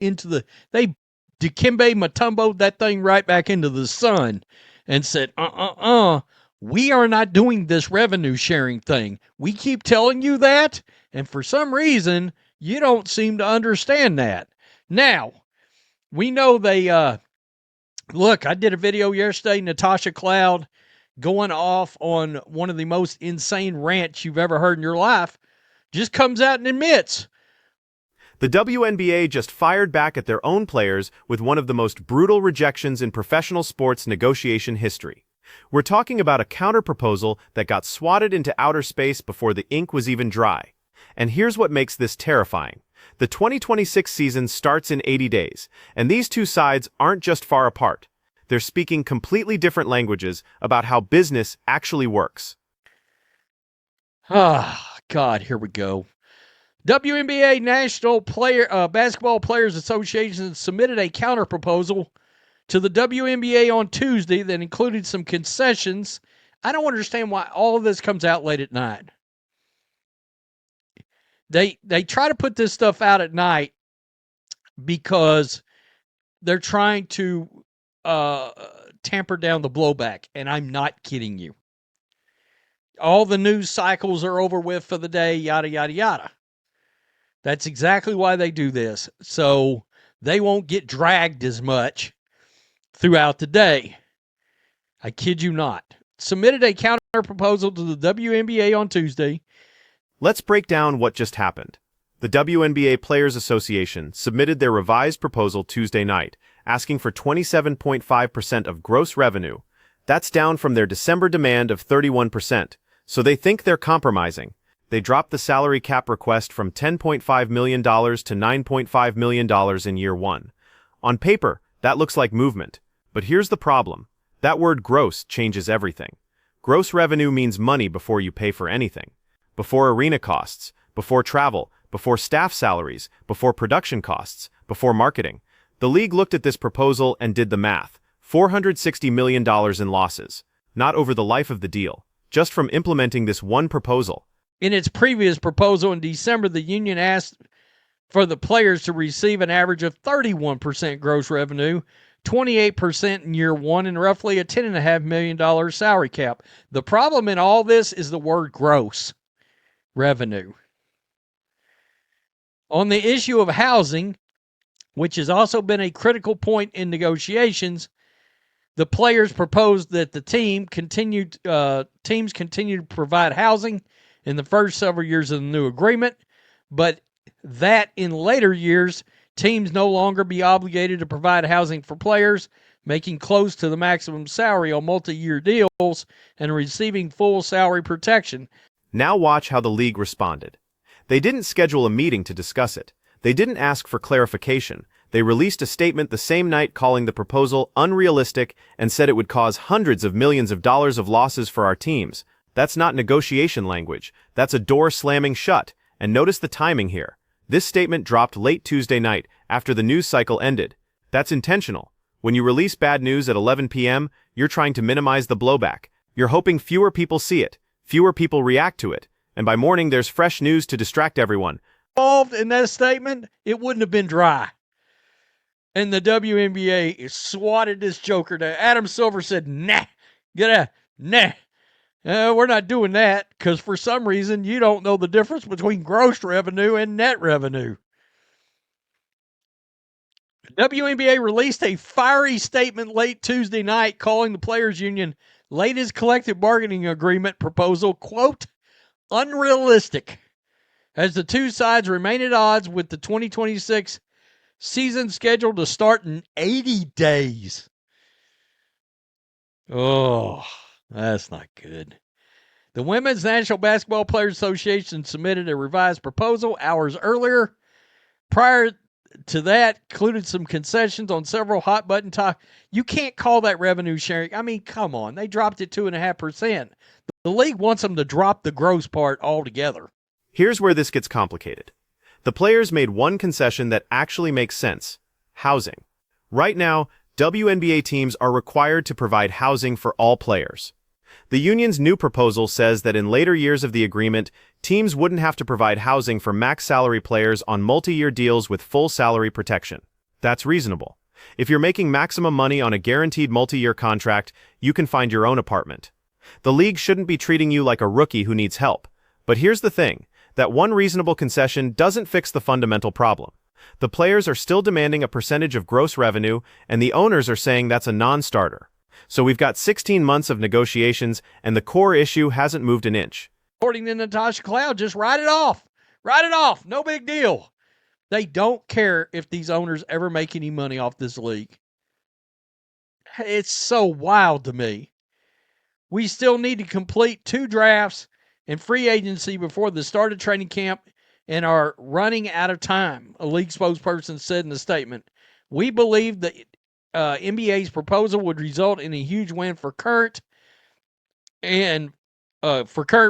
they Dikembe Mutombo'd that thing right back into the sun and said, we are not doing this revenue sharing thing. We keep telling you that, and for some reason, you don't seem to understand that. Now, we know they, look, I did a video yesterday, Natasha Cloud going off on one of the most insane rants you've ever heard in your life, just comes out and admits. The WNBA just fired back at their own players with one of the most brutal rejections in professional sports negotiation history. We're talking about a counter-proposal that got swatted into outer space before the ink was even dry. And here's what makes this terrifying. The 2026 season starts in 80 days, and these two sides aren't just far apart. They're speaking completely different languages about how business actually works. God, here we go. WNBA National Basketball Players Association submitted a counterproposal to the WNBA on Tuesday that included some concessions. I don't understand why all of this comes out late at night. They try to put this stuff out at night because they're trying to tamper down the blowback, and I'm not kidding you. All the news cycles are over with for the day, yada, yada, yada. That's exactly why they do this, so they won't get dragged as much throughout the day. I kid you not. Submitted a counter proposal to the WNBA on Tuesday. Let's break down what just happened. The WNBA Players Association submitted their revised proposal Tuesday night, asking for 27.5% of gross revenue. That's down from their December demand of 31%, so they think they're compromising. They dropped the salary cap request from $10.5 million to $9.5 million in year one. On paper, that looks like movement. But here's the problem. That word gross changes everything. Gross revenue means money before you pay for anything. Before arena costs, before travel, before staff salaries, before production costs, before marketing. The league looked at this proposal and did the math. $460 million in losses. Not over the life of the deal. Just from implementing this one proposal. In its previous proposal in December, the union asked for the players to receive an average of 31% gross revenue, 28% in year one, and roughly a $10.5 million salary cap. The problem in all this is the word gross revenue. On the issue of housing, which has also been a critical point in negotiations, the players proposed that the teams continue to provide housing in the first several years of the new agreement, but that in later years, teams no longer be obligated to provide housing for players, making close to the maximum salary on multi-year deals and receiving full salary protection. Now watch how the league responded. They didn't schedule a meeting to discuss it. They didn't ask for clarification. They released a statement the same night calling the proposal unrealistic and said it would cause hundreds of millions of dollars of losses for our teams. That's not negotiation language. That's a door slamming shut. And notice the timing here. This statement dropped late Tuesday night after the news cycle ended. That's intentional. When you release bad news at 11 p.m., you're trying to minimize the blowback. You're hoping fewer people see it, fewer people react to it, and by morning there's fresh news to distract everyone. Involved in that statement, it wouldn't have been dry. And the WNBA swatted this joker down. Adam Silver said, nah, get out, nah. We're not doing that because for some reason you don't know the difference between gross revenue and net revenue. WNBA released a fiery statement late Tuesday night calling the Players Union latest collective bargaining agreement proposal, quote, unrealistic, as the two sides remain at odds with the 2026 season scheduled to start in 80 days. Oh, that's not good. The Women's National Basketball Players Association submitted a revised proposal hours earlier. Prior to that, included some concessions on several hot-button topics. You can't call that revenue sharing. I mean, come on. They dropped it 2.5%. The league wants them to drop the gross part altogether. Here's where this gets complicated. The players made one concession that actually makes sense. Housing. Right now, WNBA teams are required to provide housing for all players. The union's new proposal says that in later years of the agreement, teams wouldn't have to provide housing for max salary players on multi-year deals with full salary protection. That's reasonable. If you're making maximum money on a guaranteed multi-year contract, you can find your own apartment. The league shouldn't be treating you like a rookie who needs help. But here's the thing, that one reasonable concession doesn't fix the fundamental problem. The players are still demanding a percentage of gross revenue, and the owners are saying that's a non-starter. So we've got 16 months of negotiations, and the core issue hasn't moved an inch. According to Natasha Cloud, just write it off. Write it off. No big deal. They don't care if these owners ever make any money off this league. It's so wild to me. We still need to complete 2 drafts and free agency before the start of training camp and are running out of time, a league spokesperson said in a statement. We believe the NBA's proposal would result in a huge win for current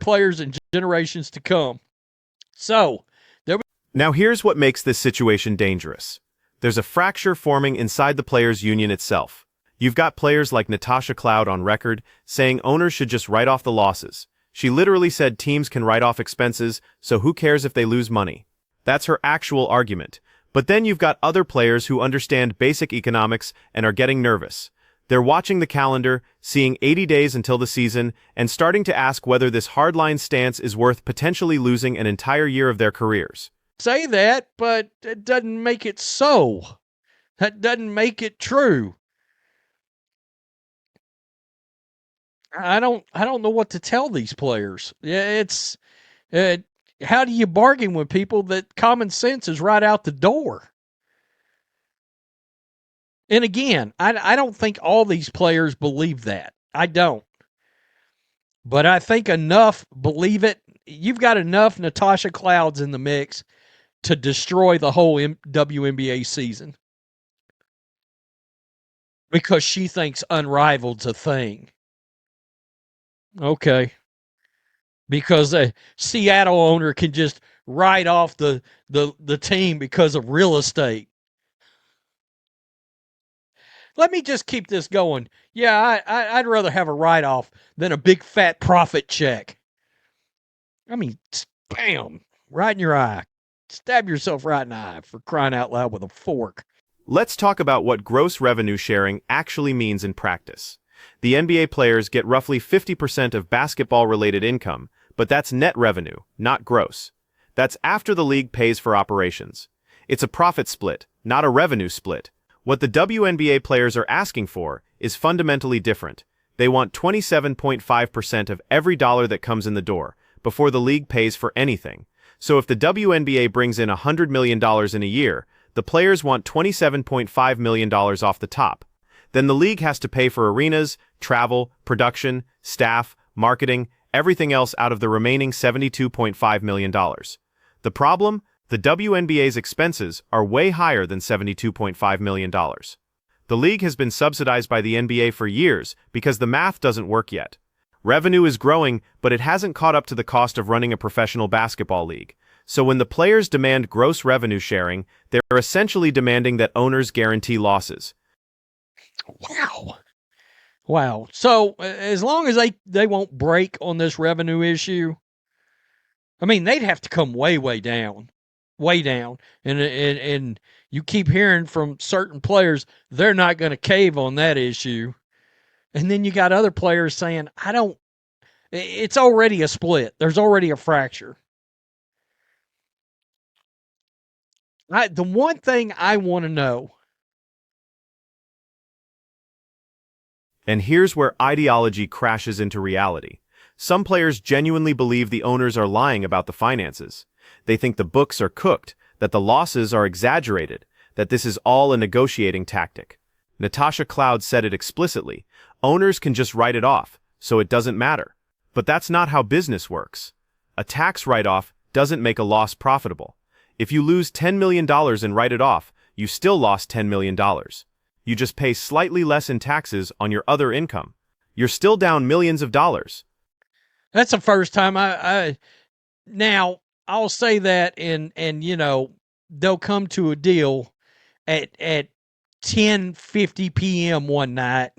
players and generations to come. So, now here's what makes this situation dangerous. There's a fracture forming inside the Players Union itself. You've got players like Natasha Cloud on record saying owners should just write off the losses. She literally said teams can write off expenses, so who cares if they lose money? That's her actual argument. But then you've got other players who understand basic economics and are getting nervous. They're watching the calendar, seeing 80 days until the season, and starting to ask whether this hardline stance is worth potentially losing an entire year of their careers. Say that, but it doesn't make it so. That doesn't make it true. I don't know what to tell these players. It's how do you bargain with people that common sense is right out the door? And again, I don't think all these players believe that. I don't. But I think enough believe it. You've got enough Natasha Clouds in the mix to destroy the whole WNBA season. Because she thinks unrivaled's a thing. Okay. Because a Seattle owner can just write off the team because of real estate. Let me just keep this going. Yeah, I'd rather have a write-off than a big fat profit check. I mean, bam, right in your eye. Stab yourself right in the eye, for crying out loud, with a fork. Let's talk about what gross revenue sharing actually means in practice. The NBA players get roughly 50% of basketball-related income, but that's net revenue, not gross. That's after the league pays for operations. It's a profit split, not a revenue split. What the WNBA players are asking for is fundamentally different. They want 27.5% of every dollar that comes in the door, before the league pays for anything. So if the WNBA brings in $100 million in a year, the players want $27.5 million off the top. Then the league has to pay for arenas, travel, production, staff, marketing, everything else out of the remaining $72.5 million. The problem? The WNBA's expenses are way higher than $72.5 million. The league has been subsidized by the NBA for years because the math doesn't work yet. Revenue is growing, but it hasn't caught up to the cost of running a professional basketball league. So when the players demand gross revenue sharing, they're essentially demanding that owners guarantee losses. Wow. So as long as they won't break on this revenue issue, I mean, they'd have to come way down. Way down. And you keep hearing from certain players, they're not going to cave on that issue. And then you got other players saying, it's already a split. There's already a fracture. The one thing I want to know. And here's where ideology crashes into reality. Some players genuinely believe the owners are lying about the finances. They think the books are cooked, that the losses are exaggerated, that this is all a negotiating tactic. Natasha Cloud said it explicitly. Owners can just write it off, so it doesn't matter. But that's not how business works. A tax write-off doesn't make a loss profitable. If you lose $10 million and write it off, you still lost $10 million. You just pay slightly less in taxes on your other income. You're still down millions of dollars. That's the first time now I'll say that and they'll come to a deal at 10:50 p.m. one night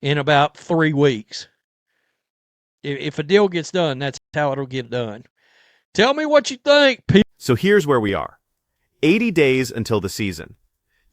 in about 3 weeks. If a deal gets done, that's how it'll get done. Tell me what you think, people. So here's where we are. 80 days until the season.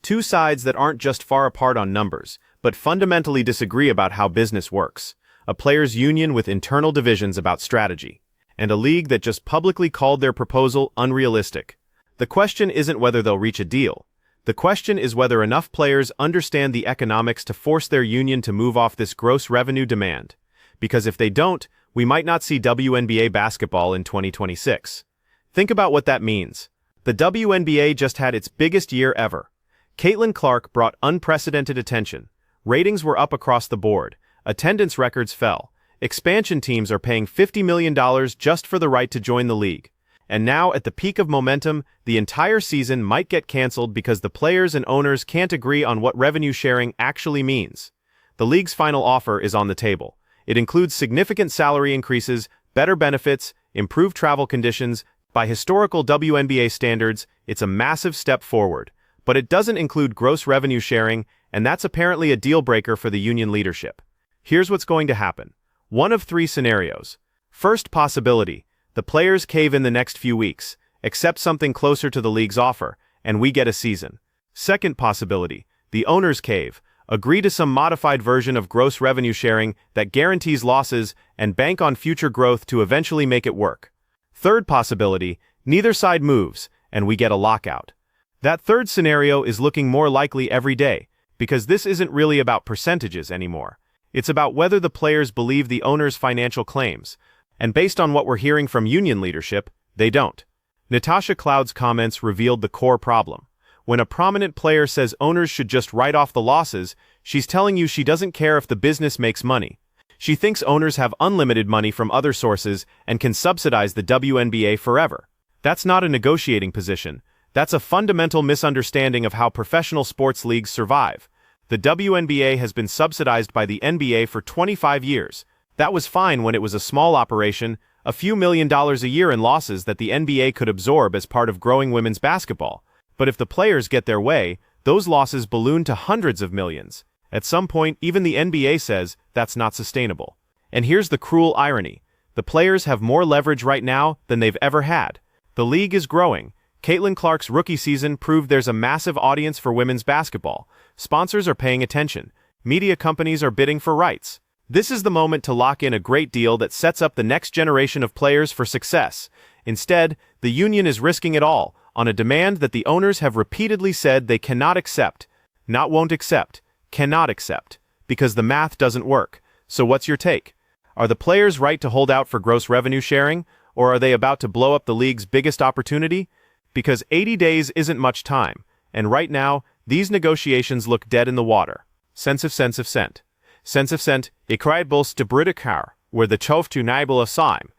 Two sides that aren't just far apart on numbers, but fundamentally disagree about how business works. A players' union with internal divisions about strategy, and a league that just publicly called their proposal unrealistic. The question isn't whether they'll reach a deal. The question is whether enough players understand the economics to force their union to move off this gross revenue demand. Because if they don't, we might not see WNBA basketball in 2026. Think about what that means. The WNBA just had its biggest year ever. Caitlin Clark brought unprecedented attention. Ratings were up across the board. Attendance records fell. Expansion teams are paying $50 million just for the right to join the league. And now, at the peak of momentum, the entire season might get canceled because the players and owners can't agree on what revenue sharing actually means. The league's final offer is on the table. It includes significant salary increases, better benefits, improved travel conditions. By historical WNBA standards, it's a massive step forward. But it doesn't include gross revenue sharing, and that's apparently a deal-breaker for the union leadership. Here's what's going to happen. One of three scenarios. First possibility. The players cave in the next few weeks, accept something closer to the league's offer, and we get a season. Second possibility. The owners cave, agree to some modified version of gross revenue sharing that guarantees losses and bank on future growth to eventually make it work. Third possibility. Neither side moves, and we get a lockout. That third scenario is looking more likely every day, because this isn't really about percentages anymore. It's about whether the players believe the owners' financial claims. And based on what we're hearing from union leadership, they don't. Natasha Cloud's comments revealed the core problem. When a prominent player says owners should just write off the losses, she's telling you she doesn't care if the business makes money. She thinks owners have unlimited money from other sources and can subsidize the WNBA forever. That's not a negotiating position. That's a fundamental misunderstanding of how professional sports leagues survive. The WNBA has been subsidized by the NBA for 25 years. That was fine when it was a small operation, a few $1 million a year in losses that the NBA could absorb as part of growing women's basketball. But if the players get their way, those losses balloon to hundreds of millions. At some point, even the NBA says that's not sustainable. And here's the cruel irony. The players have more leverage right now than they've ever had. The league is growing. Caitlin Clark's rookie season proved there's a massive audience for women's basketball. Sponsors are paying attention. Media companies are bidding for rights. This is the moment to lock in a great deal that sets up the next generation of players for success. Instead, the union is risking it all on a demand that the owners have repeatedly said they cannot accept. Not won't accept, cannot accept. Because the math doesn't work. So what's your take? Are the players right to hold out for gross revenue sharing, or are they about to blow up the league's biggest opportunity? Because 80 days isn't much time, and right now, these negotiations look dead in the water. Sense of cent. Ik krijg bols te brudekar, where the choftu nibel of sime.